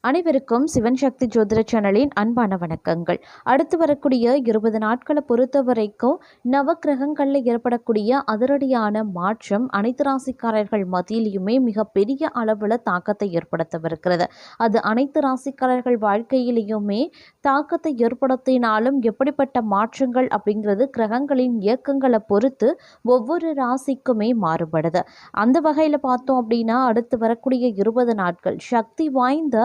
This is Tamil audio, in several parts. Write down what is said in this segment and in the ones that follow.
அனைவருக்கும் சிவன் சக்தி ஜோதிட சேனலின் அன்பான வணக்கங்கள். அடுத்து வரக்கூடிய 20 நாட்களை பொறுத்த வரைக்கும் நவக்கிரகங்களில் ஏற்படக்கூடிய அதிரடியான மாற்றம் அனைத்து ராசிக்காரர்கள் மத்தியிலுமே மிகப்பெரிய அளவில் தாக்கத்தை ஏற்படுத்தவிருக்கிறது. அது அனைத்து ராசிக்காரர்கள் வாழ்க்கையிலையுமே தாக்கத்தை ஏற்படுத்தினாலும் எப்படிப்பட்ட மாற்றங்கள் அப்படிங்கிறது கிரகங்களின் இயக்கங்களை பொறுத்து ஒவ்வொரு ராசிக்குமே மாறுபடுது. அந்த வகையில் பார்த்தோம் அப்படின்னா அடுத்து வரக்கூடிய 20 நாட்கள் சக்தி வாய்ந்த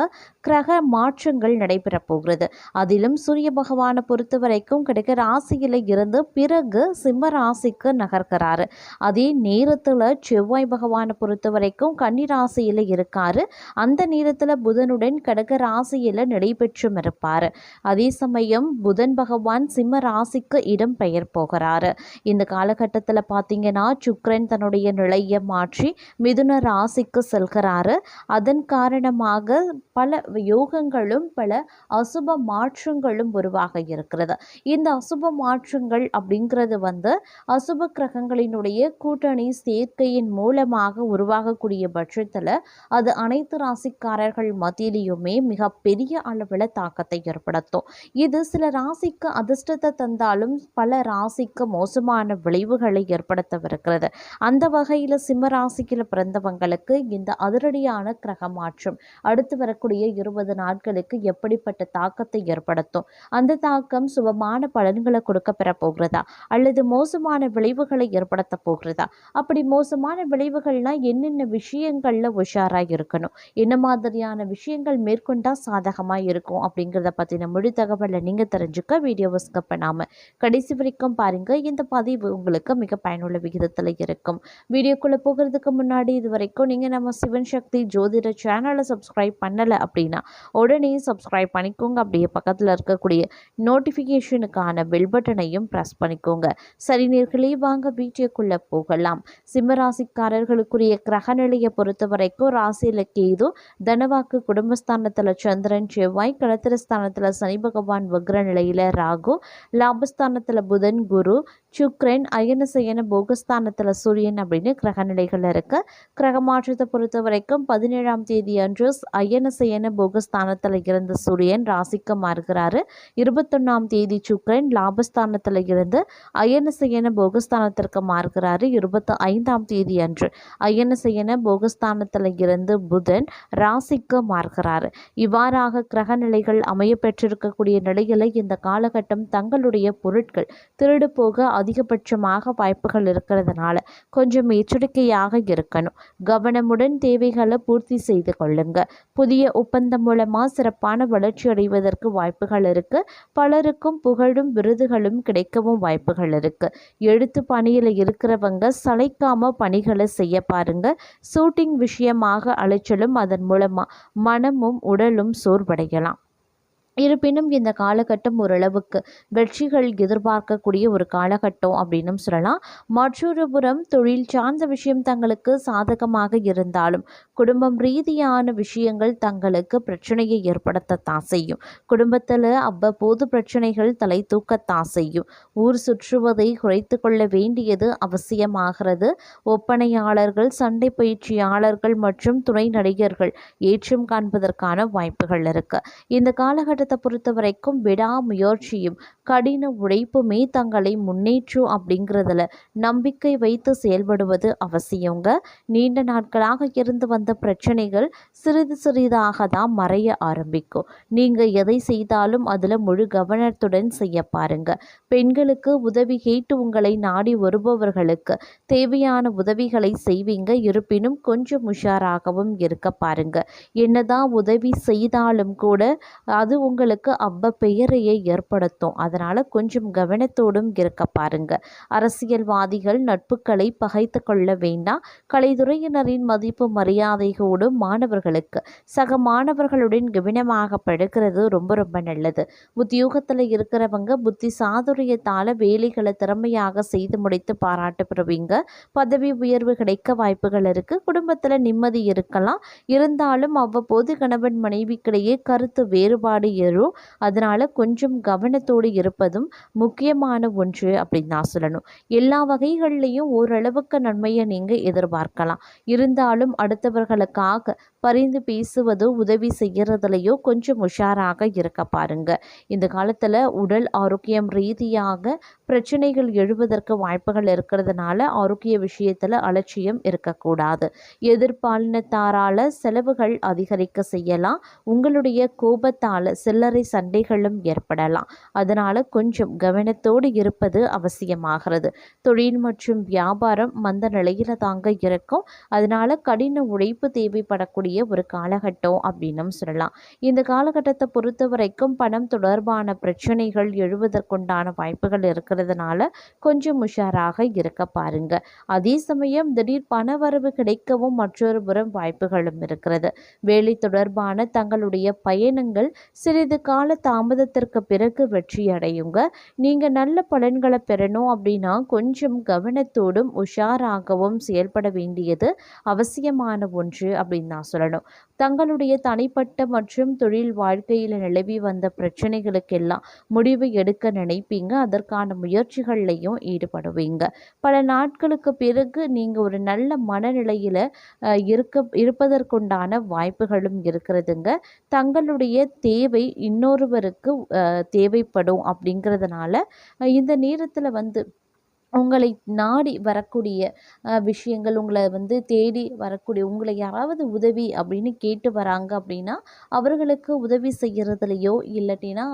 கிரக மாற்றங்கள் நடைபெற போகிறது. அதிலும் சூரிய பகவானை பொறுத்த வரைக்கும் கிடைக்க ராசியில இருந்து பிறகு சிம்ம ராசிக்கு நகர்கிறாரு. அதே நேரத்துல செவ்வாய் பகவானை பொறுத்த வரைக்கும் கன்னி ராசியில இருக்காரு. அந்த நேரத்துல புதனுடன் கடக ராசியில நடைபெற்றும் இருப்பாரு. அதே சமயம் புதன் பகவான் சிம்ம ராசிக்கு இடம் பெயர் போகிறாரு. இந்த காலகட்டத்தில் பார்த்தீங்கன்னா சுக்கிரன் தன்னுடைய நிலையை மாற்றி மிதுன ராசிக்கு செல்கிறாரு. அதன் காரணமாக பல யோகங்களும் பல அசுப மாற்றங்களும் உருவாக இருக்கிறது. இந்த அசுப மாற்றங்கள் அப்படிங்கிறது அசுப கிரகங்களினுடைய கூட்டணி சேர்க்கையின் மூலமாக உருவாகக்கூடிய பட்சத்தில் அது அனைத்து ராசிக்காரர்கள் மத்தியிலையுமே மிக பெரிய அளவில் தாக்கத்தை ஏற்படுத்தும். இது சில ராசிக்கு அதிர்ஷ்டத்தை தந்தாலும் பல ராசிக்கு மோசமான விளைவுகளை ஏற்படுத்தவிருக்கிறது. அந்த வகையில் சிம்ம ராசியில் பிறந்தவங்களுக்கு இந்த அதிரடியான கிரக மாற்றம் அடுத்து வரக்கூடிய 20 நாட்களுக்கு எப்படிப்பட்ட தாக்கத்தை ஏற்படுத்தும்? அந்த தாக்கம் சுபமான பலன்களை கொடுக்க பெற போகிறதா அல்லது மோசமான விளைவுகளை ஏற்படுத்த போகிறதா? அப்படி மோசமான விளைவுகள்னா என்னென்ன விஷயங்கள்ல உஷாராக இருக்கணும், என்ன மாதிரியான விஷயங்கள் மேற்கொண்டா சாதகமா இருக்கும் அப்படிங்கிறத பத்தின முழு தகவலை நீங்க தெரிஞ்சுக்க வீடியோவை ஸ்கிப் பண்ணாம கடைசி வரைக்கும் பாருங்க. இந்த பதிவு உங்களுக்கு மிக பயனுள்ள விகிதத்தில் இருக்கும். வீடியோக்குள்ள போகிறதுக்கு முன்னாடி இது வரைக்கும் நீங்க நம்ம சிவன் சக்தி ஜோதிட சேனலை சப்ஸ்கிரைப் பண்ணல அப்படின்னா உடனே சப்ஸ்கிரைப் பண்ணிக்கோங்க. அப்படியே பக்கத்தில் இருக்கக்கூடிய நோட்டிஃபிகேஷனுக்கான பெல் பட்டனையும் ப்ரெஸ் பண்ணிக்கோங்க. சரி நேர்களே, வாங்க வீடியோக்குள்ள போகலாம். சிம்மராசிக்காரர்களுக்குரிய கிரக நிலையை பொறுத்த வரைக்கும் ராசியில கேது, தனவாக்கு குடும்பஸ்தானத்தில் சந்திரன், செவ்வாய், களத்திரஸ்தானத்தில் சனி பகவான் வக்ர நிலையில ராகு, லாபஸ்தானத்தில் புதன், குரு, சுக்ரன், அயனசயன போகஸ்தானத்தில் சூரியன் அப்படின்னு கிரக நிலைகள் இருக்கு. கிரக மாற்றத்தை பொறுத்த வரைக்கும் 17ஆம் தேதி அன்று அயனசயன போகஸ்தானத்தில் இருந்த சூரியன் ராசிக்கு மாறுகிறாரு. 21ஆம் தேதி சுக்ரன் லாபஸ்தானத்தில் இருந்து அயனசயன போகஸ்தானத்திற்கு மாறுகிறாரு. 25ஆம் தேதி அன்று அயனசயன போகஸ்தானத்தில் இருந்து புதன் ராசிக்கு மாறுகிறாரு. இவ்வாறாக கிரக நிலைகள் அமைய பெற்றிருக்கக்கூடிய நிலையில இந்த காலகட்டம் தங்களுடைய பொருட்கள் திருடு போக அதிகபட்சமாக வாய்ப்புகள் இருக்கிறதுனால கொஞ்சம் எச்சரிக்கையாக இருக்கணும். கவனமுடன் தேவைகளை பூர்த்தி செய்து கொள்ளுங்க. புதிய ஒப்பந்தம் மூலமா சிறப்பான வளர்ச்சி அடைவதற்கு வாய்ப்புகள் இருக்கு. பலருக்கும் புகழும் விருதுகளும் கிடைக்கவும் வாய்ப்புகள் இருக்கு. எழுத்து பணியில இருக்கிறவங்க சளைக்காம பணிகளை செய்ய பாருங்க. ஷூட்டிங் விஷயமாக அலைச்சலும் அதன் மூலமா மனமும் உடலும் சோர்வடையலாம். இருப்பினும் இந்த காலகட்டம் ஓரளவுக்கு வெற்றிகள் எதிர்பார்க்கக்கூடிய ஒரு காலகட்டம் அப்படின்னு சொல்லலாம். மற்றொரு புறம் தொழில் சார்ந்த விஷயம் தங்களுக்கு சாதகமாக இருந்தாலும் குடும்பம் ரீதியான விஷயங்கள் தங்களுக்கு பிரச்சனையை ஏற்படுத்தத்தான் செய்யும். குடும்பத்தில் அவ்வப்போது பிரச்சனைகள் தலை தூக்கத்தான் செய்யும். ஊர் சுற்றுவதை குறைத்து கொள்ள வேண்டியது அவசியமாகிறது. ஒப்பனையாளர்கள், சண்டை பயிற்சியாளர்கள் மற்றும் துணை நடிகர்கள் ஏற்றம் காண்பதற்கான வாய்ப்புகள் இருக்கு. இந்த காலகட்டத்தை பொறுத்த வரைக்கும் விடாமுயற்சியும் கடின உழைப்புமே தங்களை முன்னேற்றும் அப்படிங்கிறதுல நம்பிக்கை வைத்து செயல்படுவது அவசியங்க. நீண்ட நாட்களாக இருந்து வந்த பிரச்சனைகள் சிறிது சிறிதாக தான் மறைய ஆரம்பிக்கும். நீங்க எதை செய்தாலும் அதுல முழு கவனத்துடன் செய்ய பாருங்க. பெண்களுக்கு உதவி கேட்டு உங்களை நாடி வருபவர்களுக்கு தேவையான உதவிகளை செய்வீங்க. இருப்பினும் கொஞ்சம் உஷாராகவும் இருக்க பாருங்க. என்னதான் உதவி செய்தாலும் கூட அது உங்களுக்கு பெயரையை ஏற்படுத்தும். அதனால கொஞ்சம் கவனத்தோடும் இருக்க பாருங்க. அரசியல்வாதிகள் நட்புகளை பகைத்து கொள்ள வேண்டாம். கலைத்துறையினரின் மதிப்பு மரியாதையோடு மாணவர்களுக்கு சக மாணவர்களுடன் கவனமாக படுக்கிறது ரொம்ப ரொம்ப நல்லது. உத்தியோகத்தில் இருக்கிறவங்க புத்தி சாதுரியத்தால வேலைகளை திறமையாக செய்து முடித்து பாராட்டு பெறுவீங்க. பதவி உயர்வு கிடைக்க வாய்ப்புகள் இருக்கு. குடும்பத்தில் நிம்மதி இருக்கலாம். இருந்தாலும் அவ்வப்போது கணவன் மனைவிக்கிடையே கருத்து வேறுபாடு ஏறும். அதனால கொஞ்சம் கவனத்தோடு இருப்பதும் முக்கியமான ஒன்று அப்படின்னு தான் சொல்லணும். எல்லா வகைகள்லையும் ஓரளவுக்கு நன்மையை நீங்கள் எதிர்பார்க்கலாம். இருந்தாலும் அடுத்தவர்களுக்காக பரிந்து பேசுவதோ உதவி செய்கிறதுலையோ கொஞ்சம் உஷாராக இருக்க பாருங்க. இந்த காலத்தில் உடல் ஆரோக்கியம் ரீதியாக பிரச்சனைகள் எழுவதற்கு வாய்ப்புகள் இருக்கிறதுனால ஆரோக்கிய விஷயத்தில் அலட்சியம் இருக்கக்கூடாது. எதிர்பாலினத்தாரால் செலவுகள் அதிகரிக்க செய்யலாம். உங்களுடைய கோபத்தால் சில்லறை சண்டைகளும் ஏற்படலாம். அதனால் கொஞ்சம் கவனத்தோடு இருப்பது அவசியமாகிறது. தொழில் மற்றும் வியாபாரம் மந்த நிலையில தாங்க இருக்கும். அதனால் கடின உழைப்பு தேவைப்படக்கூடிய ஒரு காலகட்டம் அப்படின்னும் சொல்லலாம். இந்த காலகட்டத்தை பொறுத்த வரைக்கும் பணம் தொடர்பான பிரச்சனைகள் எழுவதற்குண்டான வாய்ப்புகள் இருக்கிறதுனால கொஞ்சம் உஷாராக இருக்க பாருங்க. அதே சமயம் திடீர் பணவரவு கிடைக்கவும் மற்றொரு புறம் வாய்ப்புகளும் இருக்கிறது. வேலை தொடர்பான தங்களுடைய பயணங்கள் சிறிது கால தாமதத்திற்கு பிறகு வெற்றி அடையுங்க. நீங்க நல்ல பலன்களை பெறணும் அப்படின்னா கொஞ்சம் கவனத்தோடும் உஷாராகவும் செயல்பட வேண்டியது அவசியமான ஒன்று அப்படின்னு நான் சொல்லணும். தங்களுடைய தனிப்பட்ட மற்றும் தொழில் வாழ்க்கையில் நிலவி வந்த பிரச்சனைகளுக்கெல்லாம் முடிவு எடுக்க நினைப்பீங்க. அதற்கான முயற்சிகள்லையும் ஈடுபடுவீங்க. பல நாட்களுக்கு பிறகு நீங்கள் ஒரு நல்ல மனநிலையில் இருப்பதற்குண்டான வாய்ப்புகளும் இருக்கிறதுங்க. தங்களுடைய தேவை இன்னொருவருக்கு தேவைப்படும் அப்படிங்கிறதுனால இந்த நேரத்தில் உங்களை நாடி வரக்கூடிய விஷயங்கள், உங்களை தேடி வரக்கூடிய உங்களை யாராவது உதவி அப்படின்னு கேட்டு வராங்க அப்படின்னா அவர்களுக்கு உதவி செய்கிறதுலையோ இல்லாட்டினா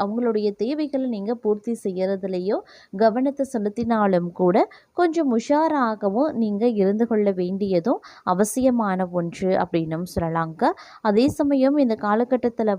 அவங்களுடைய தேவைகளை நீங்கள் பூர்த்தி செய்கிறதுலையோ கவனத்தை செலுத்தினாலும் கூட கொஞ்சம் உஷாராகவும் நீங்கள் இருந்து கொள்ள வேண்டியதும் அவசியமான ஒன்று அப்படின்னும் சொல்லலாங்க. அதே சமயம் இந்த காலகட்டத்தில்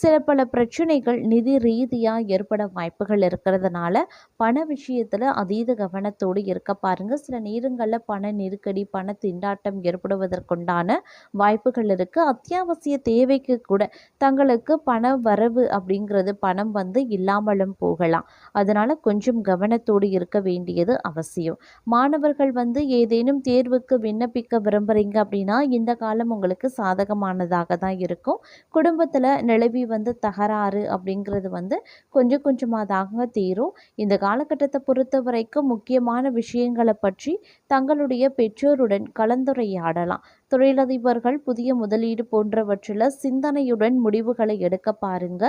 சில பல பிரச்சனைகள் நிதி ரீதியாக ஏற்பட வாய்ப்புகள் இருக்கிறதுனால பண விஷயத்தில் அதீத கவனத்தோடு இருக்க பாருங்க. சில நேரங்களில் பண நெருக்கடி பண திண்டாட்டம் ஏற்படுவதற்குண்டான வாய்ப்புகள் இருக்கு. அத்தியாவசிய தேவைக்கு கூட தங்களுக்கு பண வரவு அப்படிங்கிறது பணம் இல்லாமலும் போகலாம். அதனால கொஞ்சம் கவனத்தோடு இருக்க வேண்டியது அவசியம். மாணவர்கள் ஏதேனும் தேர்வுக்கு விண்ணப்பிக்க விரும்புறீங்க அப்படின்னா இந்த காலம் உங்களுக்கு சாதகமானதாக தான் இருக்கும். குடும்பத்தில் நிலவி தகராறு அப்படிங்கிறது கொஞ்சம் கொஞ்சமாக தாங்க தீரும். இந்த காலகட்டத்தை பொறுத்த வரைக்கும் முக்கியமான விஷயங்களை பற்றி தங்களுடைய பெற்றோருடன் கலந்துரையாடலாம். தொழிலதிபர்கள் புதிய முதலீடு போன்றவற்றில் சிந்தனையுடன் முடிவுகளை எடுக்க பாருங்க.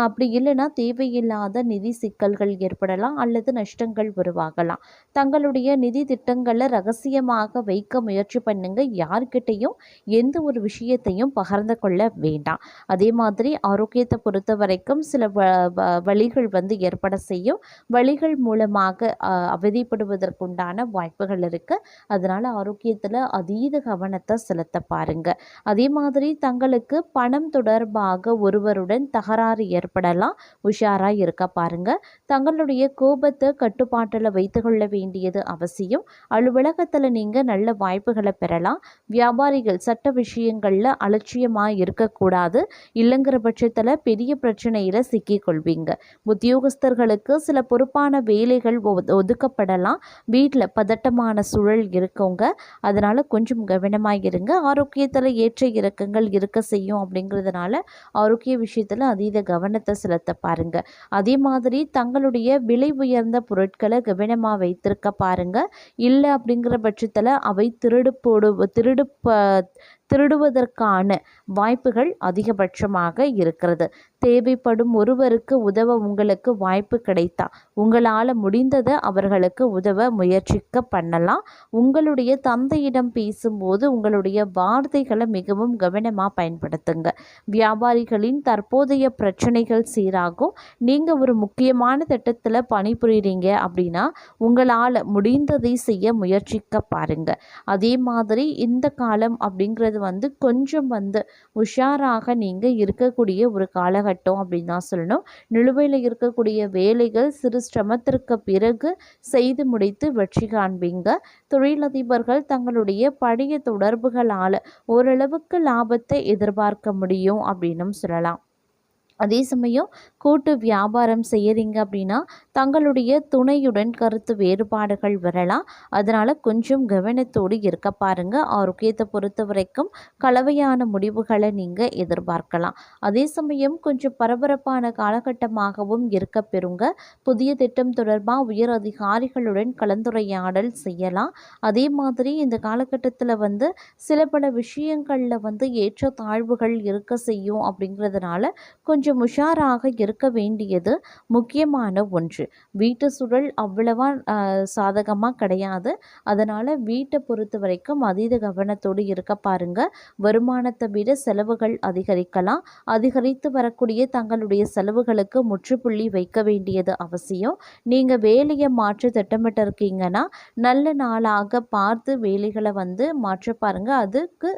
அப்படி இல்லைன்னா தேவையில்லாத நிதி சிக்கல்கள் ஏற்படலாம் அல்லது நஷ்டங்கள் உருவாகலாம். தங்களுடைய நிதி திட்டங்களை ரகசியமாக வைக்க முயற்சி பண்ணுங்க. யார்கிட்டையும் எந்த ஒரு விஷயத்தையும் பகிர்ந்து கொள்ள வேண்டாம். அதே மாதிரி ஆரோக்கியத்தை பொறுத்த வரைக்கும் சில வழிகள் ஏற்பட செய்யும். வழிகள் மூலமாக அவதிப்படுவதற்குண்டான வாய்ப்புகள் இருக்கு. அதனால ஆரோக்கியத்தில் அதீத கவனத்தை செலுத்த பாருங்க. அதே மாதிரி தங்களுக்கு பணம் தொடர்பாக ஒருவருடன் தகராறு ஏற்படலாம். உஷாரா இருக்க பாருங்க. தங்களுடைய கோபத்தை கட்டுப்பாட்டில் வைத்து கொள்ள வேண்டியது அவசியம். அலுவலகத்தில் நீங்க நல்ல வாய்ப்புகளை பெறலாம். வியாபாரிகள் சட்ட விஷயங்கள்ல அலட்சியமாக இருக்கக்கூடாது. இல்லைங்கிற பட்சத்தில் பெரிய பிரச்சனையில சிக்கிக்கொள்வீங்க. உத்தியோகஸ்தர்களுக்கு சில பொறுப்பான வேலைகள் ஒதுக்கப்படலாம். வீட்டில் பதட்டமான சூழல் இருக்கவங்க அதனால கொஞ்சம் கவனமாக இருங்க. ஆரோக்கியத்தில் ஏற்ற இறக்கங்கள் இருக்க செய்யும். அப்படிங்கிறதுனால ஆரோக்கிய விஷயத்தில் அதீத கவனத்தை செலுத்த பாருங்க. அதே மாதிரி தங்களுடைய விலை உயர்ந்த பொருட்களை கவனமாக வைத்திருக்க பாருங்க. இல்லை அப்படிங்கிற பட்சத்தில் அவை திருடுவதற்கான வாய்ப்புகள் அதிகபட்சமாக இருக்கிறது. தேவைப்படும் ஒருவருக்கு உதவ உங்களுக்கு வாய்ப்பு கிடைத்தா உங்களால் முடிந்ததை அவர்களுக்கு உதவ முயற்சிக்க பண்ணலாம். உங்களுடைய தந்தையிடம் பேசும்போது உங்களுடைய வார்த்தைகளை மிகவும் கவனமாக பயன்படுத்துங்க. வியாபாரிகளின் தற்போதைய பிரச்சனைகள் சீராகும். நீங்கள் ஒரு முக்கியமான திட்டத்தில் பணிபுரிகிறீங்க அப்படின்னா உங்களால் முடிந்ததை செய்ய முயற்சிக்க பாருங்க. அதே மாதிரி இந்த காலம் அப்படிங்கிறது கொஞ்சம் உஷாராக நீங்கள் இருக்கக்கூடிய ஒரு காலகட்டம் அப்படின்னு தான் சொல்லணும். நிலுவையில் இருக்கக்கூடிய வேலைகள் சிறு சிரமத்திற்கு பிறகு செய்து முடித்து வெற்றி காண்பீங்க. தொழிலதிபர்கள் தங்களுடைய பழைய தொடர்புகளால் ஓரளவுக்கு லாபத்தை எதிர்பார்க்க முடியும் அப்படின்னும் சொல்லலாம். அதே சமயம் கூட்டு வியாபாரம் செய்கிறீங்க அப்படின்னா தங்களுடைய துணையுடன் கருத்து வேறுபாடுகள் வரலாம். அதனால் கொஞ்சம் கவனத்தோடு இருக்க பாருங்க. ஆரோக்கியத்தை பொறுத்த வரைக்கும் கலவையான முடிவுகளை நீங்கள் எதிர்பார்க்கலாம். அதே சமயம் கொஞ்சம் பரபரப்பான காலகட்டமாகவும் இருக்க பெறுங்க. புதிய திட்டம் தொடர்பாக உயர் அதிகாரிகளுடன் கலந்துரையாடல் செய்யலாம். அதே மாதிரி இந்த காலகட்டத்தில் சில பல விஷயங்களில் ஏற்ற தாழ்வுகள் இருக்க செய்யும். அப்படிங்கிறதுனால கொஞ்சம் உஷாராக இருக்க வேண்டியது முக்கியமான ஒன்று. வீட்டு சூழல் அவ்வளவா சாதகமாக கிடையாது. அதனால் வீட்டை பொறுத்த வரைக்கும் அதீத கவனத்தோடு இருக்க பாருங்க. வருமானத்தை விட செலவுகள் அதிகரிக்கலாம். அதிகரித்து வரக்கூடிய தங்களுடைய செலவுகளுக்கு முற்றுப்புள்ளி வைக்க வேண்டியது அவசியம். நீங்கள் வேலையை மாற்ற திட்டமிட்டு இருக்கீங்கன்னா நல்ல நாளாக பார்த்து வேலைகளை மாற்ற பாருங்க. அதுக்கு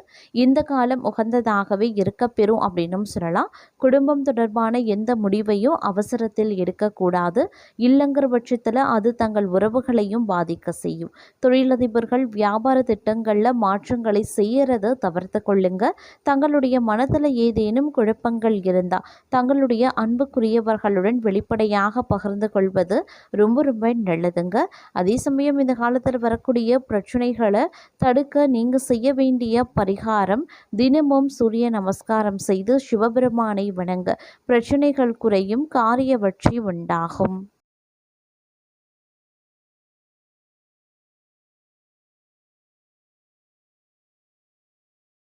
இந்த காலம் உகந்ததாகவே இருக்க பெறும் அப்படின்னும் சொல்லலாம். குடும்பம் தொடர்பான எந்த முடிவையும் அவசரத்தில் எடுக்கக்கூடாது. இல்லைங்கிற பட்சத்தில் அது தங்கள் உறவுகளையும் பாதிக்க செய்யும். தொழிலதிபர்கள் வியாபார திட்டங்களில் மாற்றங்களை செய்யறதை தவிர்த்து கொள்ளுங்க. தங்களுடைய மனதில் ஏதேனும் குழப்பங்கள் இருந்தால் தங்களுடைய அன்புக்குரியவர்களுடன் வெளிப்படையாக பகிர்ந்து கொள்வது ரொம்ப ரொம்ப நல்லதுங்க. அதே சமயம் இந்த காலத்தில் வரக்கூடிய பிரச்சனைகளை தடுக்க நீங்கள் செய்ய வேண்டிய பரிகாரம் தினமும் சூரிய நமஸ்காரம் செய்து சிவபெருமானை வணங்க பிரச்சனைகள் குறையும், காரிய வெற்றி உண்டாகும்.